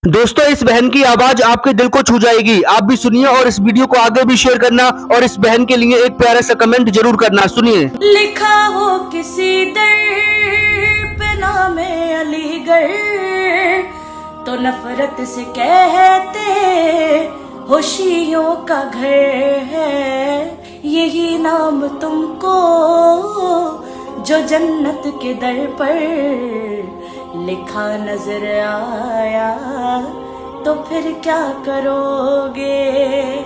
दोस्तों, इस बहन की आवाज आपके दिल को छू जाएगी। आप भी सुनिए और इस वीडियो को आगे भी शेयर करना और इस बहन के लिए एक प्यारा सा कमेंट जरूर करना। सुनिए। लिखा हो किसी दर पे नामे अलीगढ़, तो नफरत से कहते होशियों का घर है। यही नाम तुमको जो जन्नत के दर पर लिखा नजर आया, तो फिर क्या करोगे।